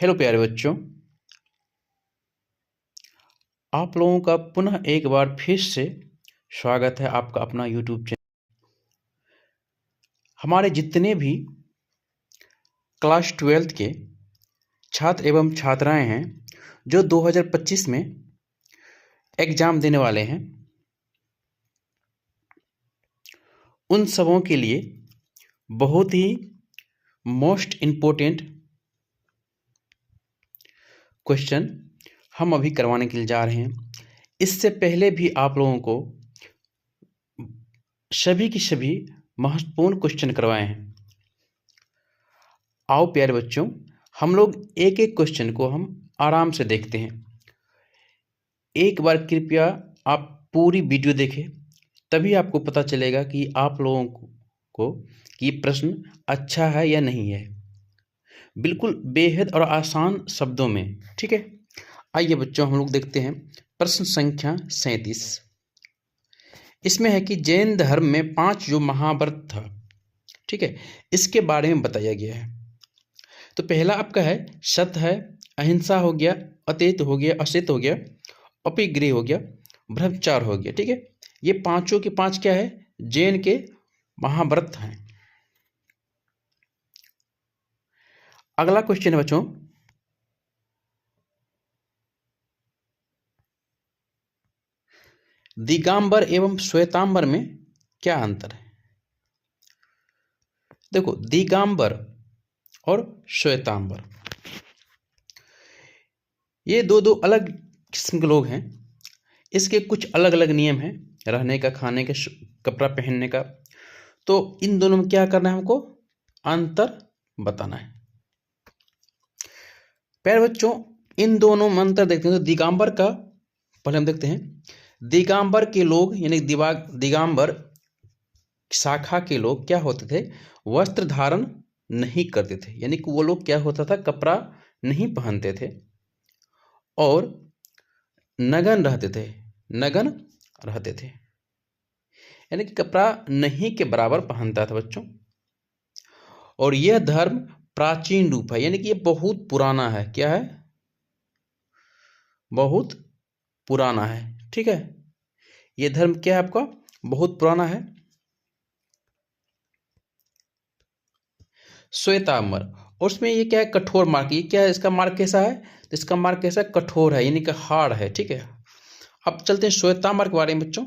Hello प्यारे बच्चों, आप लोगों का पुनः एक बार फिर से स्वागत है आपका अपना यूट्यूब चैनल। हमारे जितने भी क्लास 12th के छात्र एवं छात्राएं हैं जो 2025 में एग्ज़ाम देने वाले हैं, उन सबों के लिए बहुत ही मोस्ट इम्पोर्टेंट क्वेश्चन हम अभी करवाने के लिए जा रहे हैं। इससे पहले भी आप लोगों को सभी की सभी महत्वपूर्ण क्वेश्चन करवाए हैं। आओ प्यारे बच्चों, हम लोग एक एक क्वेश्चन को हम आराम से देखते हैं। एक बार कृपया आप पूरी वीडियो देखें, तभी आपको पता चलेगा कि आप लोगों को कि प्रश्न अच्छा है या नहीं है। बिल्कुल बेहद और आसान शब्दों में, ठीक है। आइए बच्चों, हम लोग देखते हैं प्रश्न संख्या 37। इसमें है कि जैन धर्म में 5 जो महाव्रत था, ठीक है, इसके बारे में बताया गया है। तो पहला आपका है सत्य है, अहिंसा हो गया, अतेत हो गया, असित हो गया, अपिगृह हो गया, ब्रह्मचार हो गया, ठीक है। ये पांचों के पांच क्या है? जैन के महाव्रत हैं। अगला क्वेश्चन है बच्चों, दिगंबर एवं श्वेतांबर में क्या अंतर है? देखो, दिगंबर और श्वेतांबर ये दो अलग किस्म के लोग हैं। इसके कुछ अलग अलग नियम हैं, रहने का, खाने का, कपड़ा पहनने का। तो इन दोनों में क्या करना है, हमको अंतर बताना है। प्यारे बच्चों, इन दोनों में अंतर देखते हैं। तो दिगंबर का पहले हम देखते हैं। दिगंबर के लोग यानी दिगंबर शाखा के लोग क्या होते थे? वस्त्र धारण नहीं करते थे, यानी कि वो लोग क्या होता था, कपड़ा नहीं पहनते थे और नग्न रहते थे, यानी कि कपड़ा नहीं के बराबर पहनता था बच्चों। और यह धर्म प्राचीन रूप है, यानी कि ये बहुत पुराना है। क्या है? बहुत पुराना है, ठीक है। ये धर्म क्या है आपका? बहुत पुराना है। श्वेतांबर, और उसमें ये क्या है? कठोर मार्ग। ये क्या है? इसका मार्ग कैसा है? तो इसका मार्ग कैसा? कठोर है, यानी कि हार्ड है, ठीक है। अब चलते हैं श्वेतांबर के बारे में बच्चों।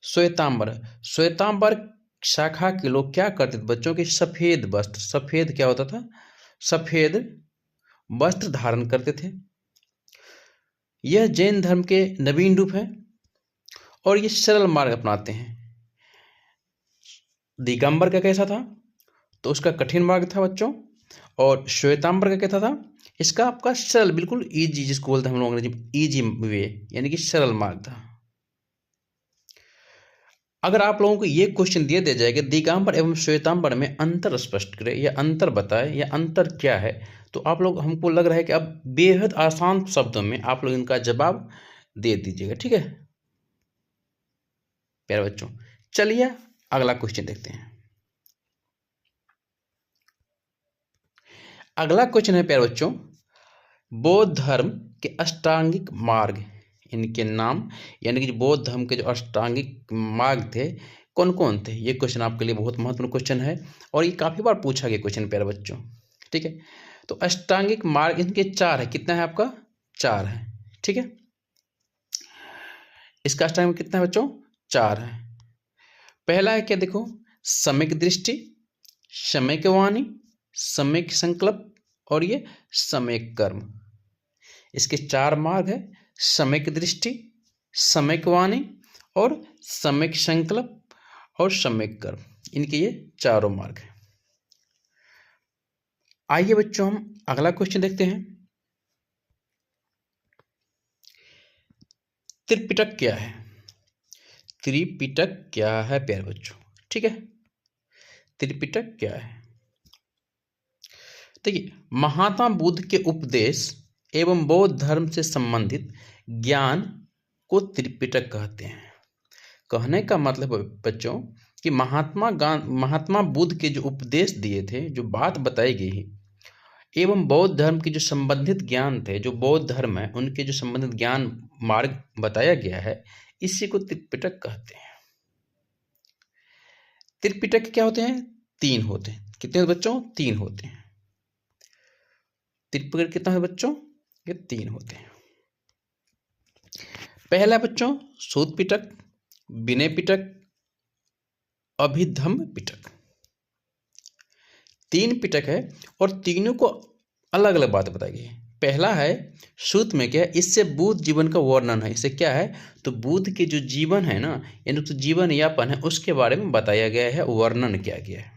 श्वेतांबर शाखा के लोग क्या करते थे बच्चों? की सफेद वस्त्र, सफेद क्या होता था? सफेद वस्त्र धारण करते थे। यह जैन धर्म के नवीन रूप है और ये सरल मार्ग अपनाते हैं। दिगंबर का कैसा था? तो उसका कठिन मार्ग था बच्चों। और श्वेतांबर का कैसा था? इसका आपका सरल, बिल्कुल इजी, जिसको बोलते हैं हम लोग अंग्रेजी इजी वे, यानी कि सरल मार्ग था। अगर आप लोगों को ये क्वेश्चन दिया जाएगा दिगंबर एवं श्वेतांबर में अंतर स्पष्ट करें या अंतर बताए या अंतर क्या है, तो आप लोग, हमको लग रहा है कि अब बेहद आसान शब्दों में आप लोग इनका जवाब दे दीजिएगा, ठीक है प्यारे बच्चों। चलिए अगला क्वेश्चन देखते हैं। अगला क्वेश्चन है प्यारे बच्चों, बौद्ध धर्म के अष्टांगिक मार्ग, इनके नाम, यानी कि बौद्ध धर्म के जो अष्टांगिक मार्ग थे कौन कौन थे? ये क्वेश्चन आपके लिए बहुत महत्वपूर्ण क्वेश्चन है और ये काफी बार पूछा गया क्वेश्चन प्यारे बच्चों, ठीक है। तो अष्टांगिक मार्ग इनके 4 है। कितना है आपका? 4 है, ठीक है। इसका अष्टांग कितना है बच्चों? 4 है। पहला है क्या? देखो, सम्यक दृष्टि, सम्यक वाणी, सम्यक संकल्प और ये सम्यक कर्म। इसके 4 मार्ग है, सम्यक दृष्टि, सम्यक वाणी और सम्यक संकल्प और सम्यक कर्म। इनके ये चारों मार्ग हैं। आइए बच्चों, हम अगला क्वेश्चन देखते हैं। त्रिपिटक क्या है? त्रिपिटक क्या है प्यारे बच्चों, ठीक है। त्रिपिटक क्या है? देखिए, महात्मा बुद्ध के उपदेश एवं बौद्ध धर्म से संबंधित ज्ञान को त्रिपिटक कहते हैं। कहने का मतलब बच्चों कि महात्मा बुद्ध के जो उपदेश दिए थे, जो बात बताई गई है, एवं बौद्ध धर्म की जो संबंधित ज्ञान थे, जो बौद्ध धर्म है उनके जो संबंधित ज्ञान मार्ग बताया गया है, इसी को त्रिपिटक कहते हैं। त्रिपिटक क्या होते हैं? 3 होते हैं। कितने बच्चों? 3 होते हैं। त्रिपिटक कितना है बच्चों? ये 3 होते हैं। पहला बच्चों सूत पिटक, विनय पिटक, अभिधम्म पिटक। 3 पिटक है और तीनों को अलग अलग बात बताई गई है। पहला है सूत में क्या है, इससे बुद्ध जीवन का वर्णन है। इससे क्या है, तो बुद्ध के जो जीवन है ना, यानी तो जीवन यापन है, उसके बारे में बताया गया है, वर्णन किया गया है।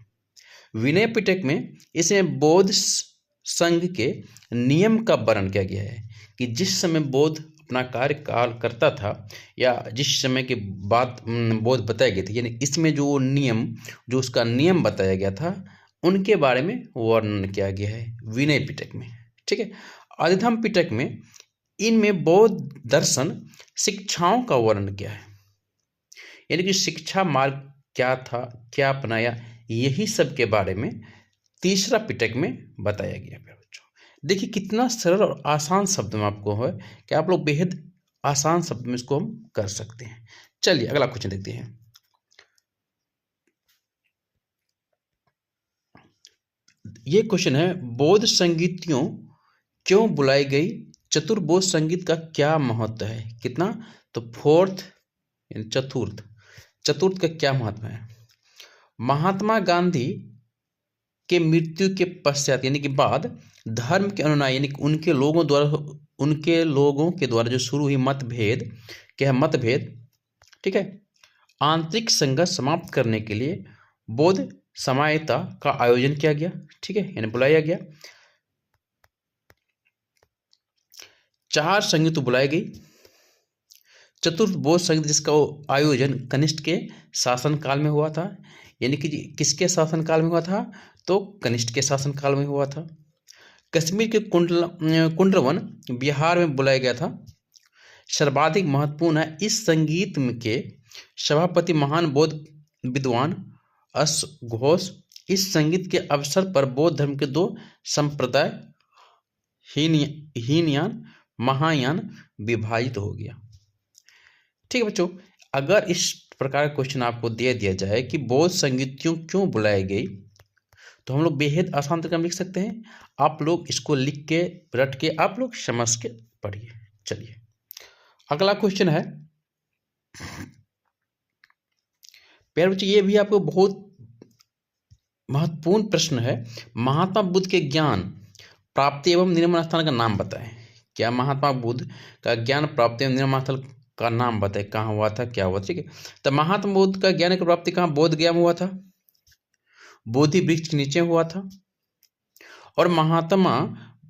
विनय पिटक में इसमें बौद्ध संघ के नियम का वर्णन किया गया है कि जिस समय बौद्ध अपना कार्य काल करता था या जिस समय की बात बौद्ध बताई गई थी, यानी इसमें जो नियम, जो उसका नियम बताया गया था, उनके बारे में वर्णन किया गया है विनय पिटक में। ठीक है। अभिधम्म पिटक में इनमें बौद्ध दर्शन शिक्षाओं का वर्णन किया है, यानी कि शिक्षा मार्ग क्या था, क्या अपनाया, यही सब के बारे में तीसरा पिटक में बताया गया है बच्चों। देखिए कितना सरल और आसान शब्द में आपको है कि आप लोग बेहद आसान शब्द में इसको हम कर सकते हैं। चलिए अगला क्वेश्चन देखते हैं। ये क्वेश्चन है, बौद्ध संगीतियों क्यों बुलाई गई? चतुर्बोध संगीत का क्या महत्व है? कितना? तो फोर्थ, चतुर्थ, चतुर्थ का क्या महत्व है? महात्मा गांधी के मृत्यु के पश्चात यानी कि बाद धर्म के अनुयायी यानी उनके लोगों के द्वारा जो शुरू हुई मतभेद, क्या है? मतभेद, ठीक है, आंतरिक संघर्ष समाप्त करने के लिए बौद्ध सामयिकता का आयोजन किया गया। ठीक है, यानी बुलाया गया। 4 संगीत बुलाई गई। चतुर्थ बौद्ध संगीत जिसका आयोजन कनिष्ठ के शासनकाल में हुआ था, यानी कि किसके शासनकाल में हुआ था? तो कनिष्ठ के शासनकाल में हुआ था। कश्मीर के कुंडलवन बिहार में बुलाया गया था। सर्वाधिक महत्वपूर्ण है, इस संगीत के सभापति महान बौद्ध विद्वान अश्वघोष। इस संगीत के अवसर पर बौद्ध धर्म के 2 संप्रदाय हीनयान महायान विभाजित हो गया। ठीक है बच्चों, अगर इस प्रकार का क्वेश्चन आपको दे दिया जाए कि बौद्ध संगीतियों क्यों बुलाई गई, तो हम लोग बेहद आसान तरीके में लिख सकते हैं। आप लोग इसको लिख के रट के आप लोग समझ के पढ़िए। चलिए अगला क्वेश्चन है प्यारे बच्चे, ये भी आपको बहुत महत्वपूर्ण प्रश्न है। महात्मा बुद्ध के ज्ञान प्राप्ति एवं निर्माण स्थान का नाम बताएं। क्या? महात्मा बुद्ध का ज्ञान प्राप्ति एवं निर्माण स्थल का नाम बताएं, कहाँ हुआ था, क्या हुआ। ठीक है, तो महात्मा बुद्ध का ज्ञान की प्राप्ति कहाँ? बोध गया में हुआ था, बोधि वृक्ष के नीचे हुआ था। और महात्मा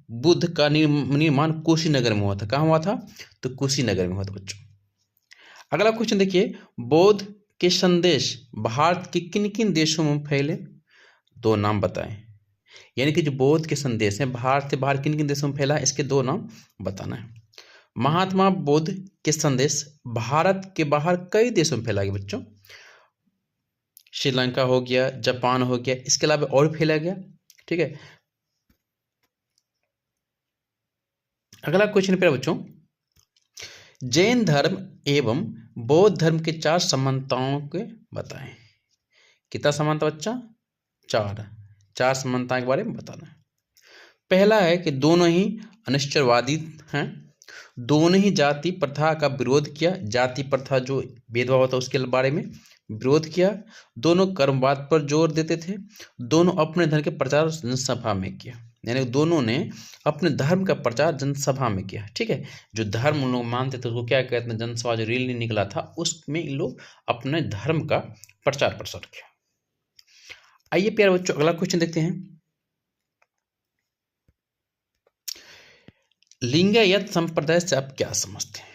बुद्ध का निर्माण कुशीनगर में हुआ था। कहाँ हुआ था? तो कुशीनगर में हुआ था बच्चों। अगला क्वेश्चन देखिए, बौद्ध के संदेश भारत के किन किन देशों में फैले? 2 नाम बताएं। यानी कि जो बौद्ध के संदेश हैं भारत से बाहर किन किन देशों में फैला, इसके 2 नाम बताना है। महात्मा बुद्ध के संदेश भारत के बाहर कई देशों में फैला गया बच्चों। श्रीलंका हो गया, जापान हो गया, इसके अलावा और फैला गया। ठीक है, अगला क्वेश्चन पे बच्चों, जैन धर्म एवं बौद्ध धर्म के 4 समानताओं के बताएं। कितना समानता बच्चा? 4 समानता के बारे में बताना है। पहला है कि दोनों ही अनिश्चयवादी हैं, दोनों ही जाति प्रथा का विरोध किया, जाति प्रथा जो भेदभाव होता है उसके बारे में विरोध किया, दोनों कर्मवाद पर जोर देते थे, दोनों अपने धर्म के प्रचार जनसभा में किया, यानी दोनों ने अपने धर्म का प्रचार जनसभा में किया। ठीक है, जो धर्म उन लोग मानते थे उसको क्या कहते हैं? जनसभा। जो रैली निकला था उसमें इन लोग अपने धर्म का प्रचार प्रसार किया। आइए प्यारे बच्चों अगला क्वेश्चन देखते हैं। लिंगायत संप्रदाय से आप क्या समझते हैं?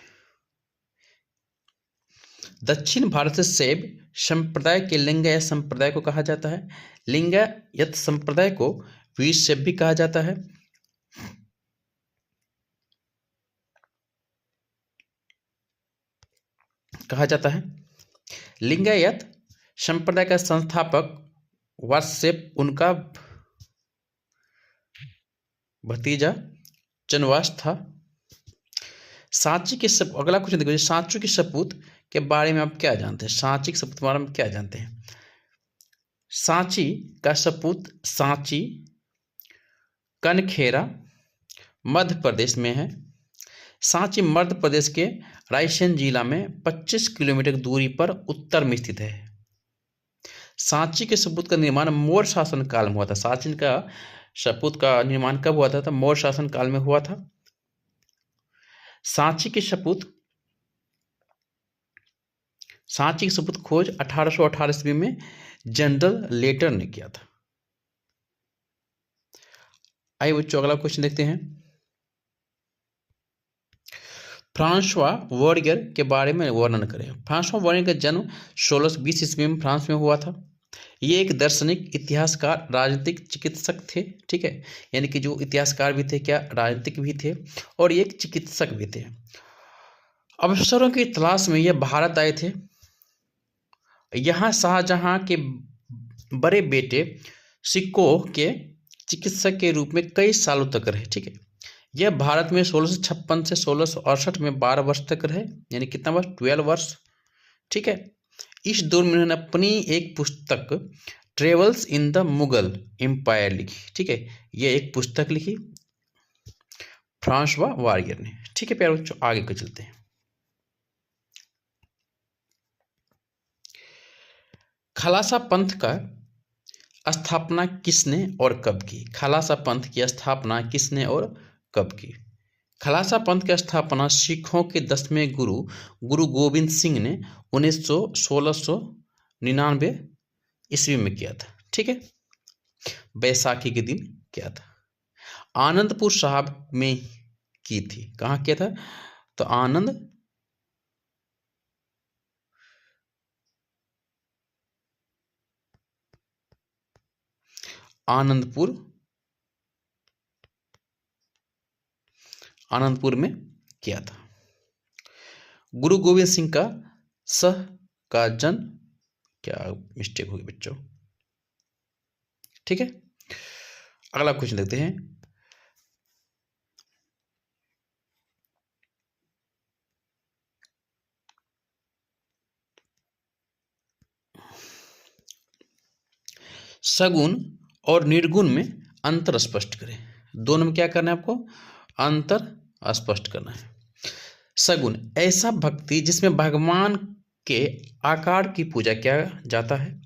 दक्षिण भारत से शैव संप्रदाय के लिंगायत संप्रदाय को कहा जाता है। लिंगायत संप्रदाय को वीरशैव भी कहा जाता है। लिंगायत संप्रदाय का संस्थापक वासुदेव, उनका भतीजा चनवास था। सांची के अगला क्वेश्चन देखो, सांची के सपूत के बारे में आप क्या जानते हैं? सांची के सपूत के बारे में क्या जानते हैं? सांची का सपूत सांची कनखेरा मध्य प्रदेश में है। सांची मध्य प्रदेश के रायसेन जिला में 25 किलोमीटर दूरी पर उत्तर में स्थित है। सांची के सपूत का निर्माण मौर्य शासन काल में हुआ था। सांची का सपूत का निर्माण कब हुआ था? तो मौर्य शासन काल में हुआ था। सांची के सपूत खोज 1818 ईस्वी में जनरल लेटर ने किया था। आइए बच्चों अगला क्वेश्चन देखते हैं। फ्रांसवा वॉरियर के बारे में वर्णन करें। फ्रांसवा वॉरियर का जन्म 1620 ईस्वी में फ्रांस में हुआ था। ये एक दार्शनिक, इतिहासकार, राजनीतिक चिकित्सक थे। ठीक है, यानी कि जो इतिहासकार भी थे, क्या राजनीतिक भी थे, और एक चिकित्सक भी थे। अवसरों की तलाश में यह भारत आए थे। यहाँ शाहजहां के बड़े बेटे सिक्कोह के चिकित्सक के रूप में कई सालों तक रहे। ठीक है, यह भारत में 1656 से 1668 में 12 वर्ष तक रहे, यानी कितना वर्ष? 12 वर्ष। ठीक है, इस दौर में उन्होंने अपनी एक पुस्तक travels in the Mughal empire लिखी। ठीक है, यह एक पुस्तक लिखी फ्रांसवा वॉरियर ने। ठीक है प्यारे बच्चों, आगे को चलते हैं। खालसा पंथ का स्थापना किसने और कब की? खालसा पंथ की स्थापना किसने और कब की? खालसा पंथ की स्थापना सिखों के 10वें गुरु गोविंद सिंह ने 1699 ईस्वी में किया था। ठीक है, बैसाखी के दिन किया था। आनंदपुर साहब में की थी। कहाँ किया था? तो आनंदपुर में किया था। गुरु गोविंद सिंह का जन्म, क्या मिस्टेक होगी बच्चों? ठीक है, अगला क्वेश्चन देखते हैं। सगुण और निर्गुण में अंतर स्पष्ट करें। दोनों में क्या करना है आपको? अंतर स्पष्ट करना है। सगुण ऐसा भक्ति जिसमें भगवान के आकार की पूजा किया जाता है,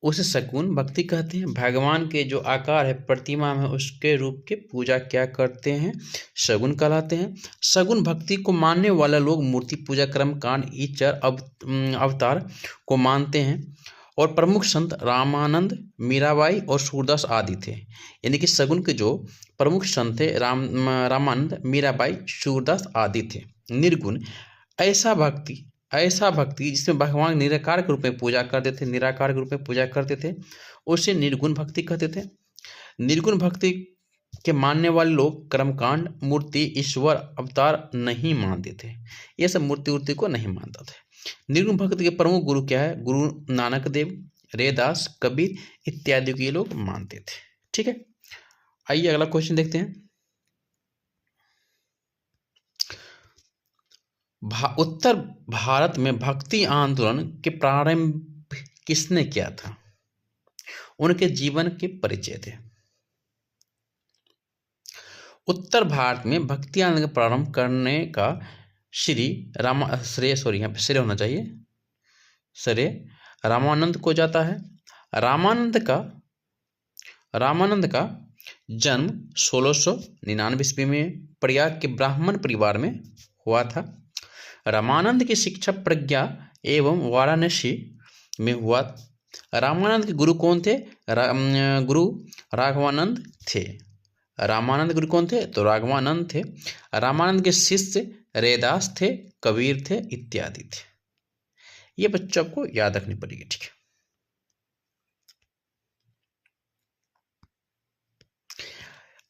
उसे सगुण भक्ति कहते हैं। भगवान के जो आकार है प्रतिमा में, उसके रूप के पूजा क्या करते हैं? सगुण कहलाते हैं। सगुण भक्ति को मानने वाला लोग मूर्ति पूजा, कर्म कांड, ईचर, अवतार को मानते हैं। और प्रमुख संत रामानंद, मीराबाई और सूरदास आदि थे। यानी कि सगुण के जो प्रमुख संत थे रामानंद, मीराबाई, सूरदास आदि थे। निर्गुण ऐसा भक्ति जिसमें भगवान निराकार के रूप में पूजा करते थे, निराकार के रूप में पूजा करते थे, उसे निर्गुण भक्ति कहते थे। निर्गुण भक्ति के मानने वाले लोग कर्मकांड, मूर्ति, ईश्वर, अवतार नहीं मानते थे। ये सब मूर्ति को नहीं मानता थे। निर्गुण भक्ति के प्रमुख गुरु क्या है? गुरु नानक देव, रैदास, कबीर इत्यादि को ये लोग मानते थे। ठीक है, आइए अगला क्वेश्चन देखते हैं। उत्तर भारत में भक्ति आंदोलन के प्रारंभ किसने किया था? उनके जीवन के परिचय थे। उत्तर भारत में भक्ति आंदोलन का प्रारंभ करने का यहाँ पे श्रेय होना चाहिए, श्रेय रामानंद को जाता है। रामानंद का जन्म 1699 ईस्वी में प्रयाग के ब्राह्मण परिवार में हुआ था। रामानंद की शिक्षा प्रज्ञा एवं वाराणसी में हुआ। रामानंद के गुरु कौन थे? गुरु राघवानंद थे। रामानंद गुरु कौन थे? तो राघवानंद थे। रामानंद के शिष्य रैदास थे, कबीर थे इत्यादि थे। ये बच्चों को याद रखनी पड़ेगी। ठीक है,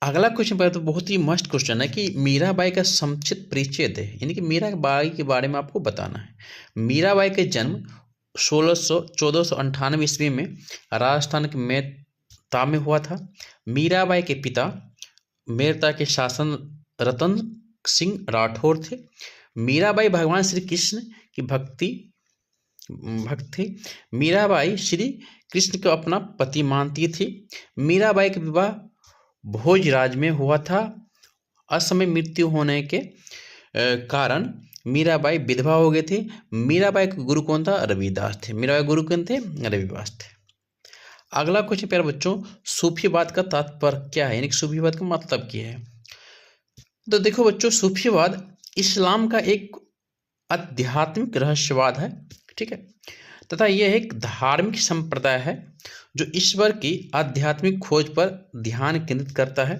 अगला क्वेश्चन पर तो बहुत ही मस्त क्वेश्चन है कि मीराबाई का संक्षिप्त परिचय दे, यानी कि मीराबाई के बारे में आपको बताना है। मीराबाई के जन्म 1498 ईस्वी में राजस्थान के मेहता में हुआ था। मीराबाई के पिता मेरता के शासन रतन सिंह राठौर थे। मीराबाई भगवान श्री कृष्ण की भक्त थी। मीराबाई श्री कृष्ण को अपना पति मानती थी। मीराबाई का विवाह भोजराज में हुआ था। असमय मृत्यु होने के कारण मीराबाई विधवा हो गए थे। मीराबाई के गुरु कौन था? रविदास थे। मीराबाई गुरु कौन थे? रविदास थे। अगला क्वेश्चन प्यारे बच्चों, सूफीवाद का तात्पर्य क्या है, यानी कि सूफीवाद का मतलब क्या है? तो देखो बच्चों, सूफीवाद इस्लाम का एक आध्यात्मिक रहस्यवाद है, ठीक है, तथा यह एक धार्मिक संप्रदाय है जो ईश्वर की आध्यात्मिक खोज पर ध्यान केंद्रित करता है।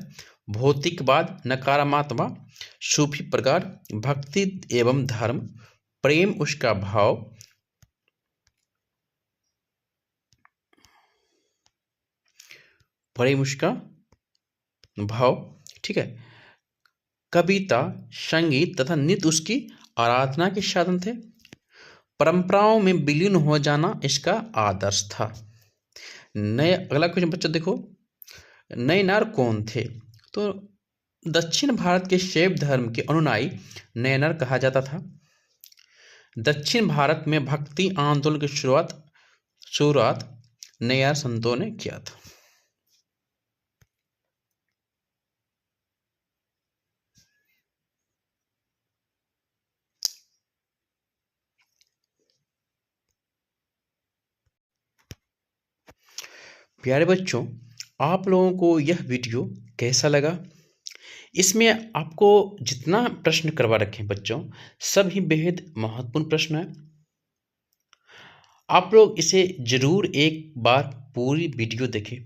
भौतिकवाद नकारात्मक, सूफी प्रकार, भक्ति एवं धर्म, प्रेम उसका भाव, प्रेम उसका भाव, ठीक है, कविता, संगीत तथा नृत्य उसकी आराधना के साधन थे। परंपराओं में विलीन हो जाना इसका आदर्श था। नए अगला क्वेश्चन बच्चों देखो, नयनार कौन थे? तो दक्षिण भारत के शैव धर्म के अनुयायी नयनार कहा जाता था। दक्षिण भारत में भक्ति आंदोलन की शुरुआत नयनार संतों ने किया था। प्यारे बच्चों, आप लोगों को यह वीडियो कैसा लगा? इसमें आपको जितना प्रश्न करवा रखे हैं बच्चों, सभी बेहद महत्वपूर्ण प्रश्न है। आप लोग इसे जरूर एक बार पूरी वीडियो देखें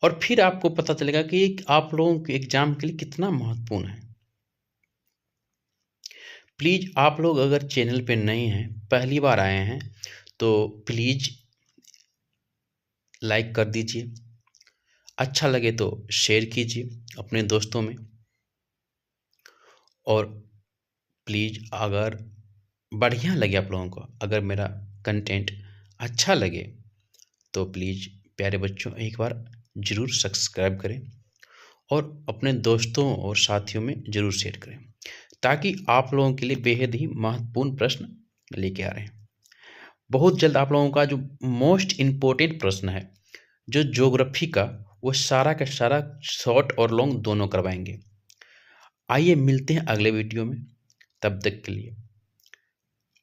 और फिर आपको पता चलेगा कि आप लोगों के एग्जाम के लिए कितना महत्वपूर्ण है। प्लीज़ आप लोग अगर चैनल पे नए हैं, पहली बार आए हैं, तो प्लीज़ लाइक कर दीजिए, अच्छा लगे तो शेयर कीजिए अपने दोस्तों में, और प्लीज़ अगर बढ़िया लगे आप लोगों को, अगर मेरा कंटेंट अच्छा लगे तो प्लीज़ प्यारे बच्चों एक बार ज़रूर सब्सक्राइब करें और अपने दोस्तों और साथियों में ज़रूर शेयर करें, ताकि आप लोगों के लिए बेहद ही महत्वपूर्ण प्रश्न लेके आ रहे हैं। बहुत जल्द आप लोगों का जो मोस्ट इम्पोर्टेंट प्रश्न है, जो ज्योग्राफी का, वो सारा का सारा शॉर्ट और लॉन्ग दोनों करवाएंगे। आइए मिलते हैं अगले वीडियो में, तब तक के लिए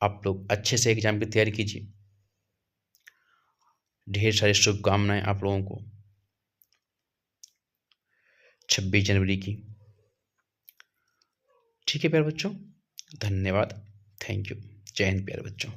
आप लोग अच्छे से एग्जाम की तैयारी कीजिए। ढेर सारी शुभकामनाएं आप लोगों को 26 जनवरी की। ठीक है प्यारे बच्चों, धन्यवाद, थैंक यू, जय हिंद प्यारे बच्चों।